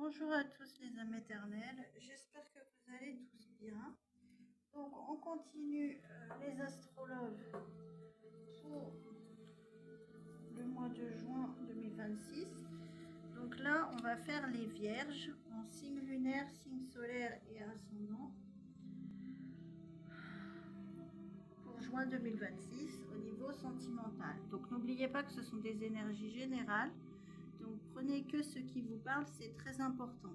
Bonjour à tous les âmes éternelles, j'espère que vous allez tous bien. Donc on continue les astrologues pour le mois de juin 2026. Donc là on va faire les vierges en signe lunaire, signe solaire et ascendant pour juin 2026 au niveau sentimental. Donc n'oubliez pas que ce sont des énergies générales, donc prenez que ce qui vous parle, c'est très important.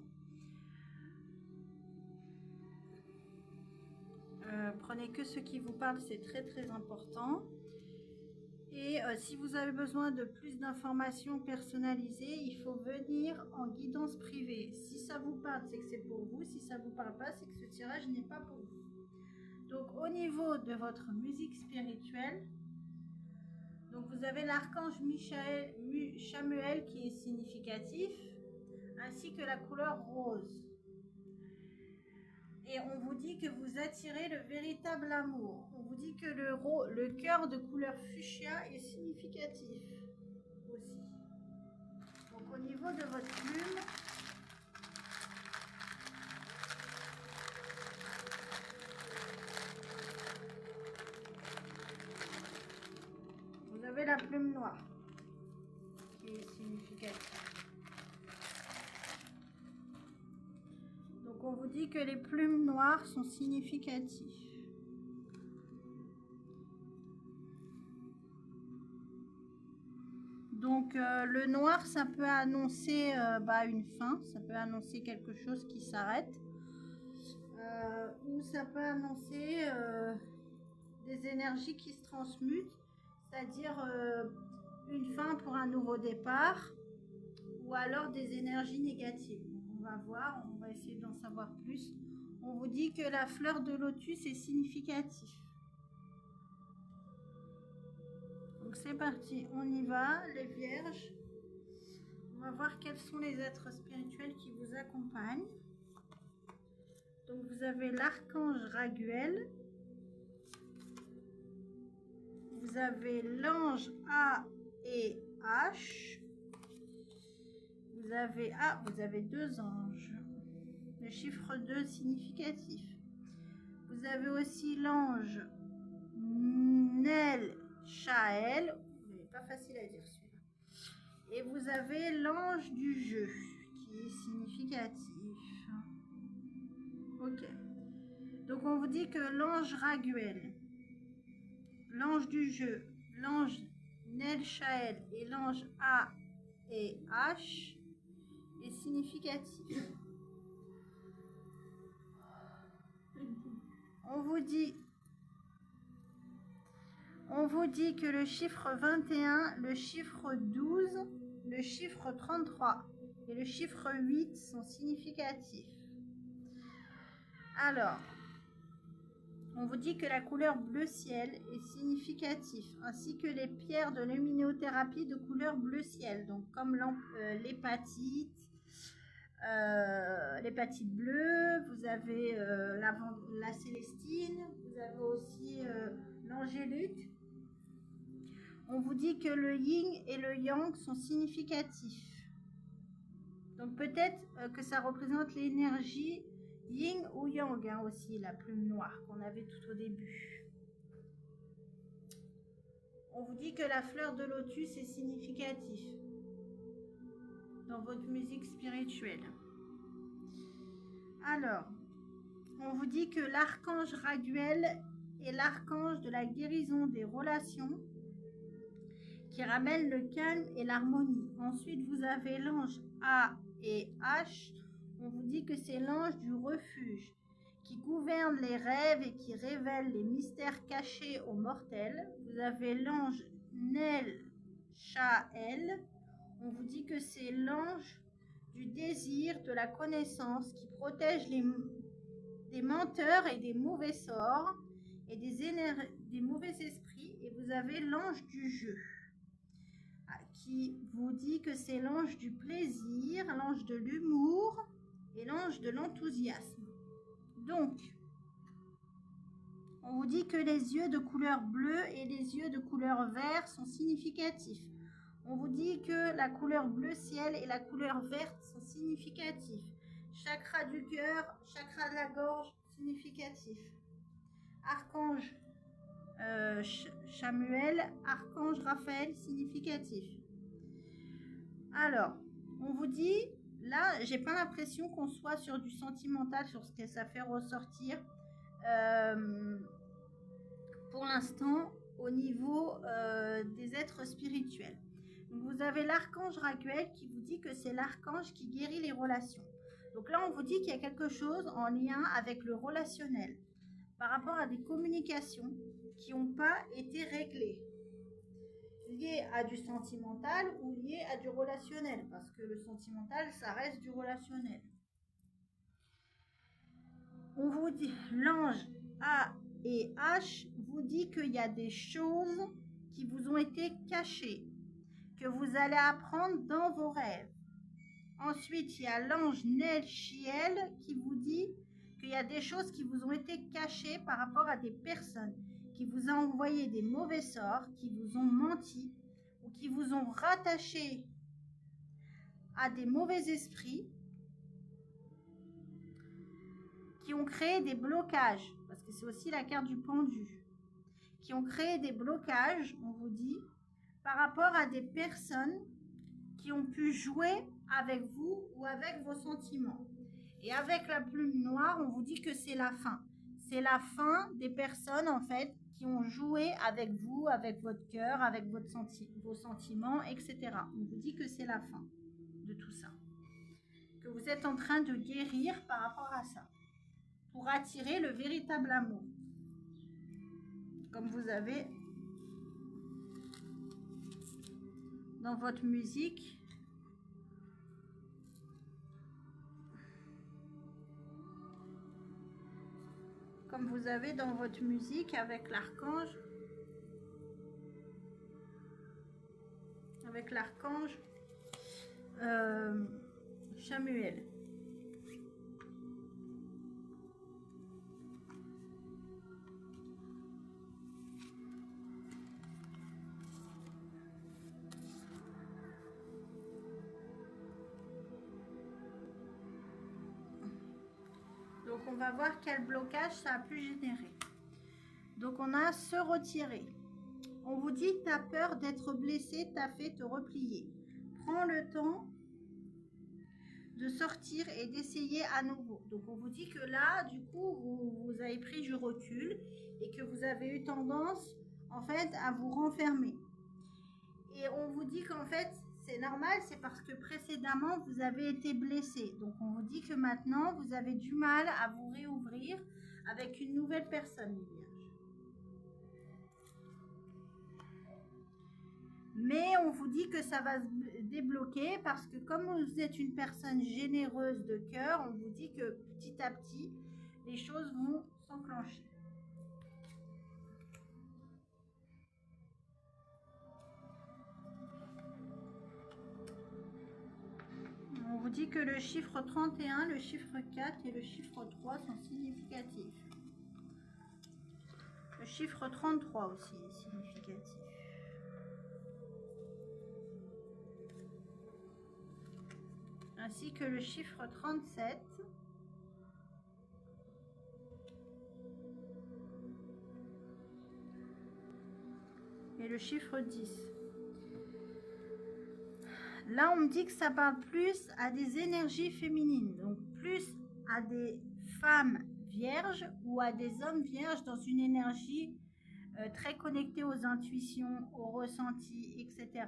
Prenez que ce qui vous parle, c'est très important. Et si vous avez besoin de plus d'informations personnalisées, il faut venir en guidance privée. Si ça vous parle, c'est que c'est pour vous. Si ça ne vous parle pas, c'est que ce tirage n'est pas pour vous. Donc au niveau de votre musique spirituelle, donc vous avez l'archange Chamuel qui est significatif, ainsi que la couleur rose. Et on vous dit que vous attirez le véritable amour. On vous dit que le cœur de couleur fuchsia est significatif aussi. Donc au niveau de votre plume, vous avez la plume noire qui est significative. Donc on vous dit que les plumes noires sont significatives. Donc le noir, ça peut annoncer une fin, ça peut annoncer quelque chose qui s'arrête, ou ça peut annoncer des énergies qui se transmutent, c'est-à-dire une fin pour un nouveau départ, ou alors des énergies négatives. Donc on va voir, on va essayer d'en savoir plus. On vous dit que la fleur de lotus est significative. Donc c'est parti, on y va, les vierges. On va voir quels sont les êtres spirituels qui vous accompagnent. Donc vous avez l'archange Raguel. Vous avez l'ange A et H. Vous avez deux anges. Le chiffre 2 significatif. Vous avez aussi l'ange Nel Shael. Pas facile à dire celui-là. Et vous avez l'ange du jeu qui est significatif. Ok. Donc on vous dit que l'ange Raguel, l'ange du jeu, l'ange Nel Shael et l'ange A et H est significatif. On vous dit que le chiffre 21, le chiffre 12, le chiffre 33 et le chiffre 8 sont significatifs. Alors, on vous dit que la couleur bleu ciel est significative, ainsi que les pierres de luminothérapie de couleur bleu ciel, donc comme l'hépatite, l'hépatite bleue, vous avez la célestine, vous avez aussi l'angéluque. On vous dit que le yin et le yang sont significatifs. Donc peut-être que ça représente l'énergie yin ou yang aussi, la plume noire qu'on avait tout au début. On vous dit que la fleur de lotus est significative dans votre musique spirituelle. Alors, on vous dit que l'archange Raguel est l'archange de la guérison des relations qui ramène le calme et l'harmonie. Ensuite, vous avez l'ange A et H. On vous dit que c'est l'ange du refuge qui gouverne les rêves et qui révèle les mystères cachés aux mortels. Vous avez l'ange Nel Shael. On vous dit que c'est l'ange du désir, de la connaissance, qui protège des menteurs et des mauvais sorts et des mauvais esprits. Et vous avez l'ange du jeu, qui vous dit que c'est l'ange du plaisir, l'ange de l'humour et l'ange de l'enthousiasme. Donc, on vous dit que les yeux de couleur bleue et les yeux de couleur vert sont significatifs. On vous dit que la couleur bleu ciel et la couleur verte sont significatifs. Chakra du cœur, chakra de la gorge, significatif. Archange Chamuel, archange Raphaël, significatif. Alors, on vous dit, là, j'ai pas l'impression qu'on soit sur du sentimental, sur ce que ça fait ressortir. Pour l'instant, au niveau des êtres spirituels. Donc, vous avez l'archange Raguel qui vous dit que c'est l'archange qui guérit les relations. Donc là, on vous dit qu'il y a quelque chose en lien avec le relationnel, par rapport à des communications qui n'ont pas été réglées, liées à du sentimental ou liées à du relationnel, parce que le sentimental, ça reste du relationnel. On vous dit, l'ange A et H vous dit qu'il y a des choses qui vous ont été cachées, que vous allez apprendre dans vos rêves. Ensuite, il y a l'ange Nelchiel qui vous dit qu'il y a des choses qui vous ont été cachées par rapport à des personnes qui vous ont envoyé des mauvais sorts, qui vous ont menti ou qui vous ont rattaché à des mauvais esprits, qui ont créé des blocages, parce que c'est aussi la carte du pendu, qui ont créé des blocages, on vous dit, par rapport à des personnes qui ont pu jouer avec vous ou avec vos sentiments. Et avec la plume noire, on vous dit que c'est la fin. C'est la fin des personnes, en fait, qui ont joué avec vous, avec votre cœur, avec vos sentiments, etc. On vous dit que c'est la fin de tout ça. Que vous êtes en train de guérir par rapport à ça, pour attirer le véritable amour. Comme vous avez dans votre musique, avec l'archange Chamuel. Donc on va voir quel blocage ça a pu générer. Donc on a se retirer. On vous dit tu as peur d'être blessé, t'as fait te replier. Prends le temps de sortir et d'essayer à nouveau. Donc on vous dit que là, du coup, vous avez pris du recul et que vous avez eu tendance, en fait, à vous renfermer. Et on vous dit qu'en fait, c'est normal, c'est parce que précédemment, vous avez été blessé. Donc on vous dit que maintenant, vous avez du mal à vous réouvrir avec une nouvelle personne, les vierges. Mais on vous dit que ça va se débloquer parce que comme vous êtes une personne généreuse de cœur, on vous dit que petit à petit, les choses vont s'enclencher. On vous dit que le chiffre 31, le chiffre 4 et le chiffre 3 sont significatifs. Le chiffre 33 aussi est significatif. Ainsi que le chiffre 37 et le chiffre 10. Là, on me dit que ça parle plus à des énergies féminines, donc plus à des femmes vierges ou à des hommes vierges dans une énergie très connectée aux intuitions, aux ressentis, etc.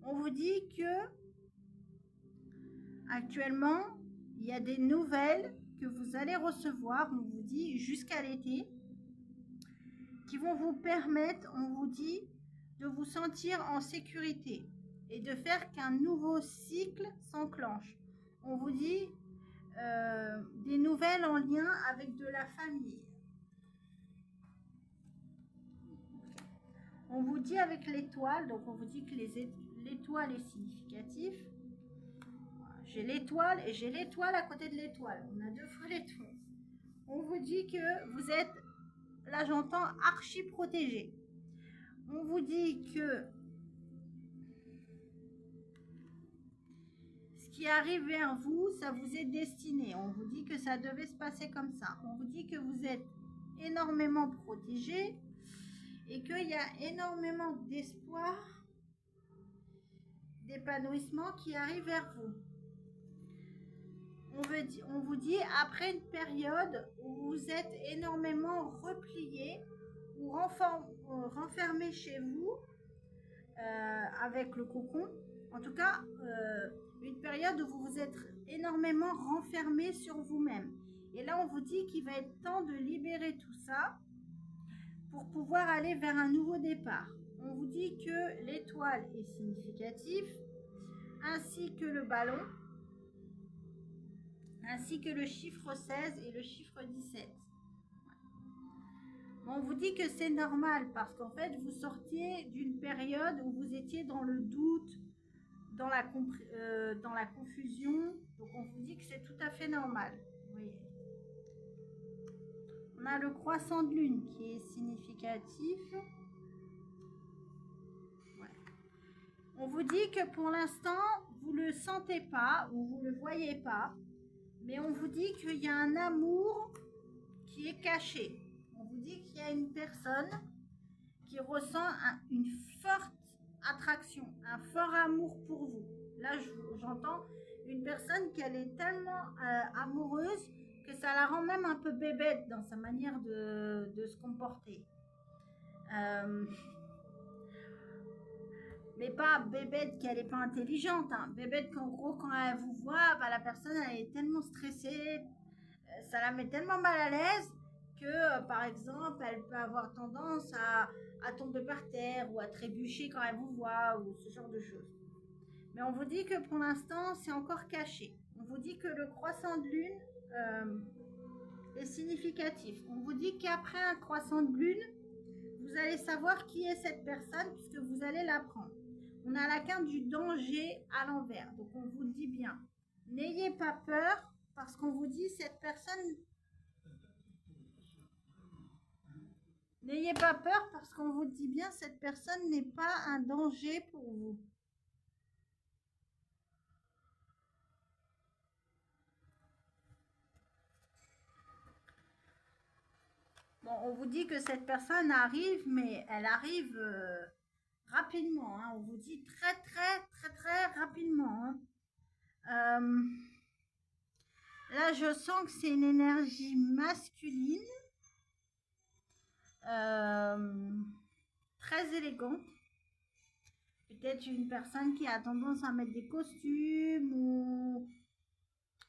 On vous dit que actuellement, il y a des nouvelles que vous allez recevoir, on vous dit, jusqu'à l'été, qui vont vous permettre, on vous dit, de vous sentir en sécurité et de faire qu'un nouveau cycle s'enclenche. On vous dit des nouvelles en lien avec de la famille. On vous dit avec l'étoile, donc on vous dit que l'étoile est significative. J'ai l'étoile et j'ai l'étoile à côté de l'étoile. On a 2 fois l'étoile. On vous dit que vous êtes, là j'entends, archi protégé. On vous dit que qui arrive vers vous, ça vous est destiné. On vous dit que ça devait se passer comme ça. On vous dit que vous êtes énormément protégé et qu'il y a énormément d'espoir, d'épanouissement qui arrive vers vous. On vous dit, après une période où vous êtes énormément replié ou renfermé chez vous avec le cocon, en tout cas, une période où vous vous êtes énormément renfermé sur vous-même. Et là, on vous dit qu'il va être temps de libérer tout ça pour pouvoir aller vers un nouveau départ. On vous dit que l'étoile est significative, ainsi que le ballon, ainsi que le chiffre 16 et le chiffre 17. On vous dit que c'est normal parce qu'en fait, vous sortiez d'une période où vous étiez dans le doute, dans la confusion. Donc, on vous dit que c'est tout à fait normal. Oui. On a le croissant de lune qui est significatif. Ouais. On vous dit que pour l'instant, vous ne le sentez pas ou vous ne le voyez pas. Mais on vous dit qu'il y a un amour qui est caché. On vous dit qu'il y a une personne qui ressent une forte attraction, un fort amour pour vous. Là, j'entends une personne qui elle est tellement amoureuse que ça la rend même un peu bébête dans sa manière de se comporter. Mais pas bébête qu'elle n'est pas intelligente, hein. Bébête qu'en gros, quand elle vous voit, bah, la personne elle est tellement stressée, ça la met tellement mal à l'aise que, par exemple, elle peut avoir tendance à tomber par terre ou à trébucher quand elle vous voit ou ce genre de choses. Mais on vous dit que pour l'instant, c'est encore caché. On vous dit que le croissant de lune est significatif. On vous dit qu'après un croissant de lune, vous allez savoir qui est cette personne puisque vous allez l'apprendre. On a la carte du danger à l'envers. Donc, on vous le dit bien. N'ayez pas peur parce qu'on vous dit cette personne... N'ayez pas peur parce qu'on vous dit bien cette personne n'est pas un danger pour vous. Bon, on vous dit que cette personne arrive, mais elle arrive rapidement. Hein. On vous dit très rapidement. Hein. Là, je sens que c'est une énergie masculine, très élégante. Peut-être une personne qui a tendance à mettre des costumes ou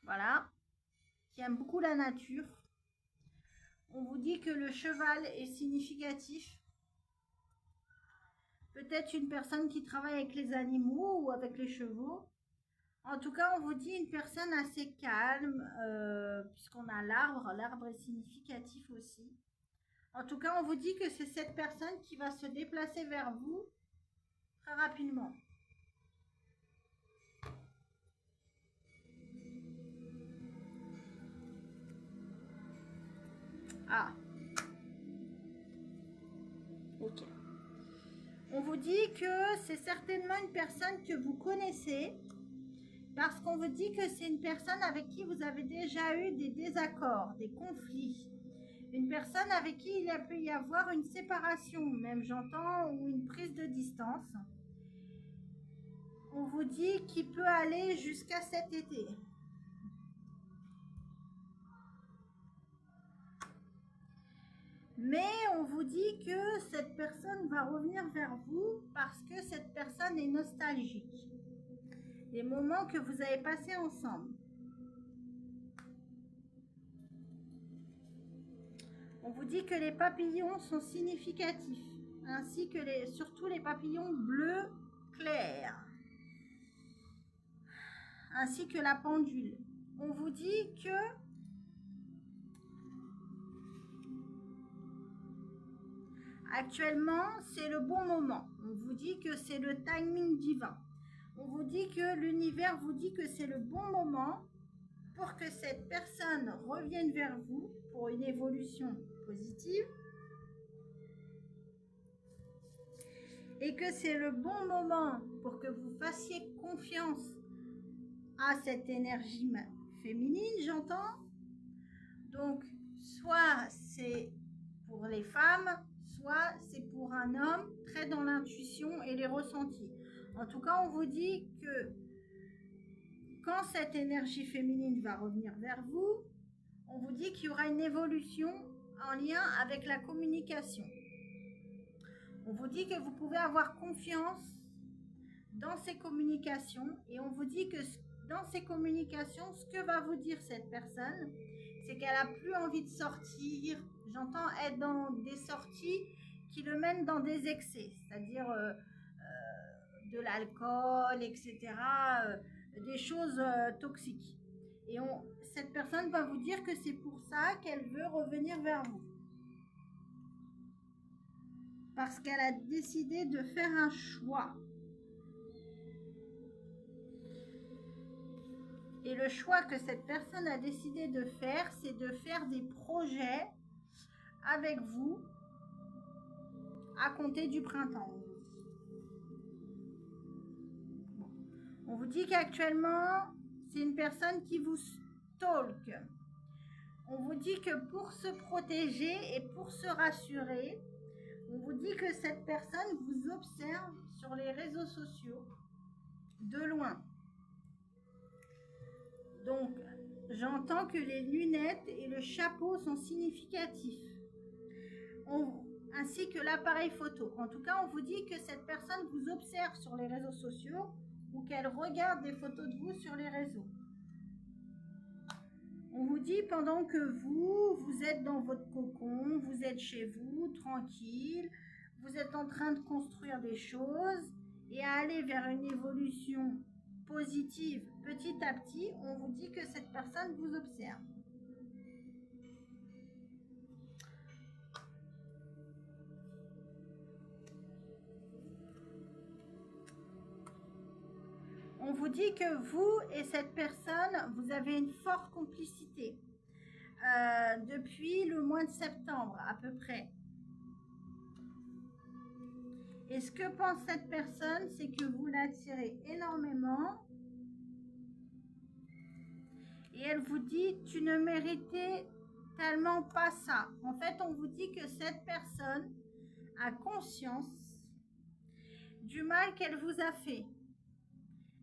voilà, qui aime beaucoup la nature. On vous dit que le cheval est significatif. Peut-être une personne qui travaille avec les animaux ou avec les chevaux. En tout cas, on vous dit une personne assez calme, puisqu'on a l'arbre. L'arbre est significatif aussi. En tout cas, on vous dit que c'est cette personne qui va se déplacer vers vous très rapidement. Ah. Ok. On vous dit que c'est certainement une personne que vous connaissez parce qu'on vous dit que c'est une personne avec qui vous avez déjà eu des désaccords, des conflits. Une personne avec qui il peut y avoir une séparation, même j'entends, ou une prise de distance. On vous dit qu'il peut aller jusqu'à cet été. Mais on vous dit que cette personne va revenir vers vous parce que cette personne est nostalgique. Les moments que vous avez passés ensemble. On vous dit que les papillons sont significatifs, ainsi que surtout les papillons bleus clairs, ainsi que la pendule. On vous dit que actuellement, c'est le bon moment. On vous dit que c'est le timing divin. On vous dit que l'univers vous dit que c'est le bon moment pour que cette personne revienne vers vous pour une évolution positive. Et que c'est le bon moment pour que vous fassiez confiance a cette énergie féminine, j'entends. Donc, soit c'est pour les femmes, soit c'est pour un homme très dans l'intuition et les ressentis. En tout cas, on vous dit que quand cette énergie féminine va revenir vers vous, on vous dit qu'il y aura une évolution en lien avec la communication. On vous dit que vous pouvez avoir confiance dans ces communications et on vous dit que dans ces communications, ce que va vous dire cette personne, c'est qu'elle n'a plus envie de sortir. J'entends être dans des sorties qui le mènent dans des excès, c'est-à-dire de l'alcool, etc., des choses toxiques. Et cette personne va vous dire que c'est pour ça qu'elle veut revenir vers vous. Parce qu'elle a décidé de faire un choix. Et le choix que cette personne a décidé de faire, c'est de faire des projets avec vous à compter du printemps. On vous dit qu'actuellement, c'est une personne qui vous stalk. On vous dit que pour se protéger et pour se rassurer, on vous dit que cette personne vous observe sur les réseaux sociaux de loin. Donc, j'entends que les lunettes et le chapeau sont significatifs, ainsi que l'appareil photo. En tout cas, on vous dit que cette personne vous observe sur les réseaux sociaux ou qu'elle regarde des photos de vous sur les réseaux. On vous dit pendant que vous êtes dans votre cocon, vous êtes chez vous, tranquille, vous êtes en train de construire des choses et à aller vers une évolution positive petit à petit, on vous dit que cette personne vous observe. On vous dit que vous et cette personne, vous avez une forte complicité depuis le mois de septembre à peu près. Et ce que pense cette personne, c'est que vous l'attirez énormément. Et elle vous dit, tu ne méritais tellement pas ça. En fait, on vous dit que cette personne a conscience du mal qu'elle vous a fait.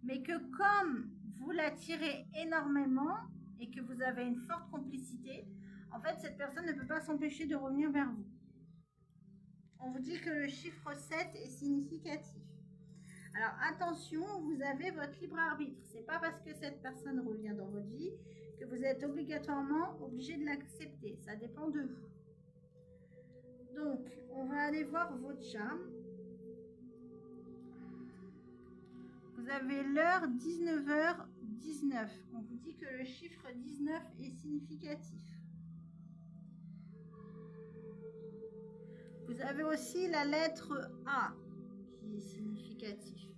Mais que comme vous l'attirez énormément et que vous avez une forte complicité, en fait, cette personne ne peut pas s'empêcher de revenir vers vous. On vous dit que le chiffre 7 est significatif. Alors attention, vous avez votre libre arbitre. C'est pas parce que cette personne revient dans votre vie que vous êtes obligatoirement obligé de l'accepter. Ça dépend de vous. Donc, on va aller voir votre charme. Vous avez l'heure 19h19. On vous dit que le chiffre 19 est significatif. Vous avez aussi la lettre A qui est significatif.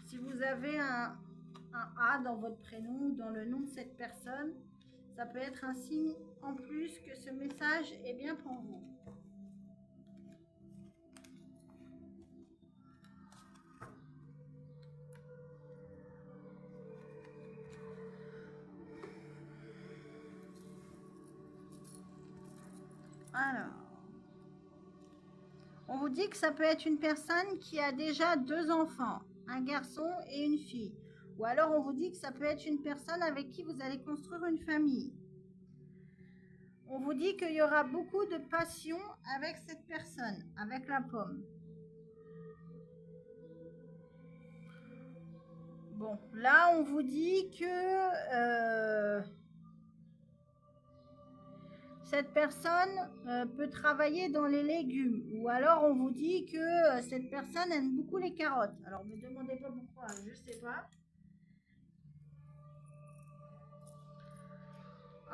Si vous avez un A dans votre prénom ou dans le nom de cette personne, ça peut être un signe en plus que ce message est bien pour vous. Alors, on vous dit que ça peut être une personne qui a déjà 2 enfants, un garçon et une fille. Ou alors on vous dit que ça peut être une personne avec qui vous allez construire une famille. On vous dit qu'il y aura beaucoup de passion avec cette personne, avec la pomme. Bon, là on vous dit que cette personne peut travailler dans les légumes. Ou alors on vous dit que cette personne aime beaucoup les carottes. Alors ne me demandez pas pourquoi, je ne sais pas.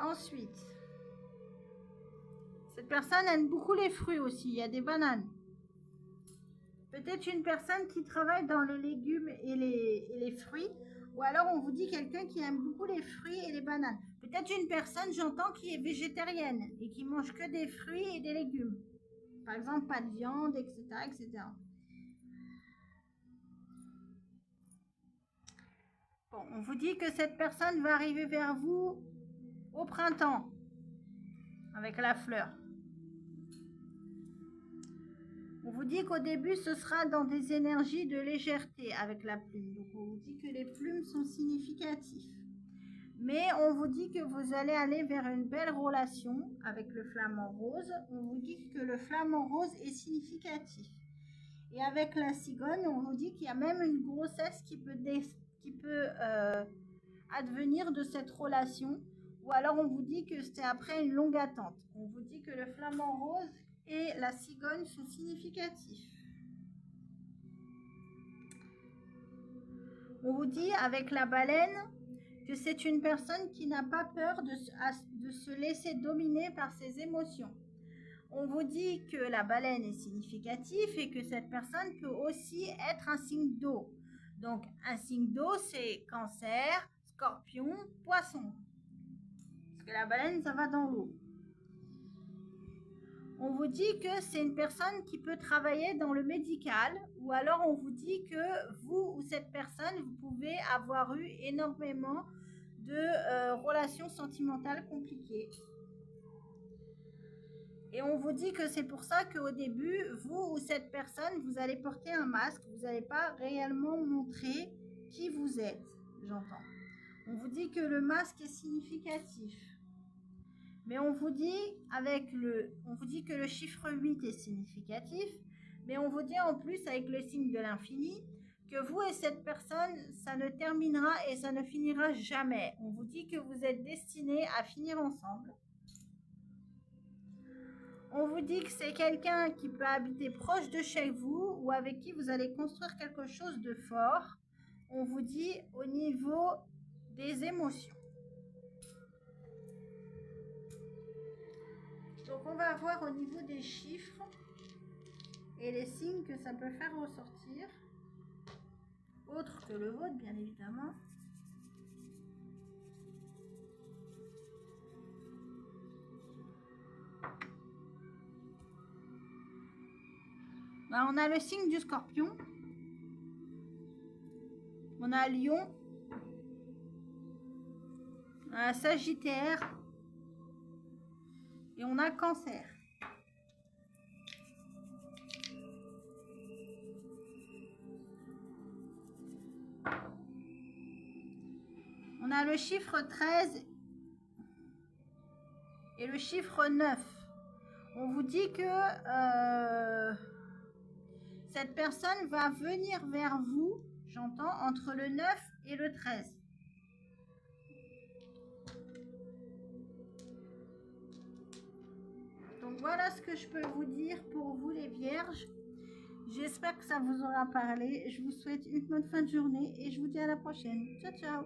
Ensuite, cette personne aime beaucoup les fruits aussi. Il y a des bananes. Peut-être une personne qui travaille dans les légumes et les fruits. Ou alors on vous dit quelqu'un qui aime beaucoup les fruits et les bananes. Peut-être une personne, j'entends, qui est végétarienne et qui mange que des fruits et des légumes. Par exemple, pas de viande, etc., etc. Bon, on vous dit que cette personne va arriver vers vous au printemps avec la fleur. On vous dit qu'au début, ce sera dans des énergies de légèreté avec la plume. Donc, on vous dit que les plumes sont significatives. Mais on vous dit que vous allez aller vers une belle relation avec le flamant rose. On vous dit que le flamant rose est significatif. Et avec la cigogne, on vous dit qu'il y a même une grossesse qui peut advenir de cette relation. Ou alors on vous dit que c'est après une longue attente. On vous dit que le flamant rose et la cigogne sont significatifs. On vous dit avec la baleine que c'est une personne qui n'a pas peur de se laisser dominer par ses émotions. On vous dit que la baleine est significative et que cette personne peut aussi être un signe d'eau. Donc un signe d'eau, c'est Cancer, Scorpion, Poisson. Parce que la baleine, ça va dans l'eau. On vous dit que c'est une personne qui peut travailler dans le médical, ou alors on vous dit que vous ou cette personne, vous pouvez avoir eu énormément de relations sentimentales compliquées. Et on vous dit que c'est pour ça qu'au début, vous ou cette personne, vous allez porter un masque, vous n'allez pas réellement montrer qui vous êtes, j'entends. On vous dit que le masque est significatif. Mais on vous dit que le chiffre 8 est significatif, mais on vous dit en plus avec le signe de l'infini que vous et cette personne, ça ne terminera et ça ne finira jamais. On vous dit que vous êtes destinés à finir ensemble. On vous dit que c'est quelqu'un qui peut habiter proche de chez vous ou avec qui vous allez construire quelque chose de fort. On vous dit au niveau des émotions. Donc on va voir au niveau des chiffres et les signes que ça peut faire ressortir, autre que le vôtre bien évidemment. Là, on a le signe du Scorpion, on a Lion, on a Sagittaire et on a Cancer. On a le chiffre 13 et le chiffre 9. On vous dit que cette personne va venir vers vous, j'entends, entre le 9 et le 13. Donc voilà ce que je peux vous dire pour vous les vierges. J'espère que ça vous aura parlé. Je vous souhaite une bonne fin de journée et je vous dis à la prochaine. Ciao, ciao.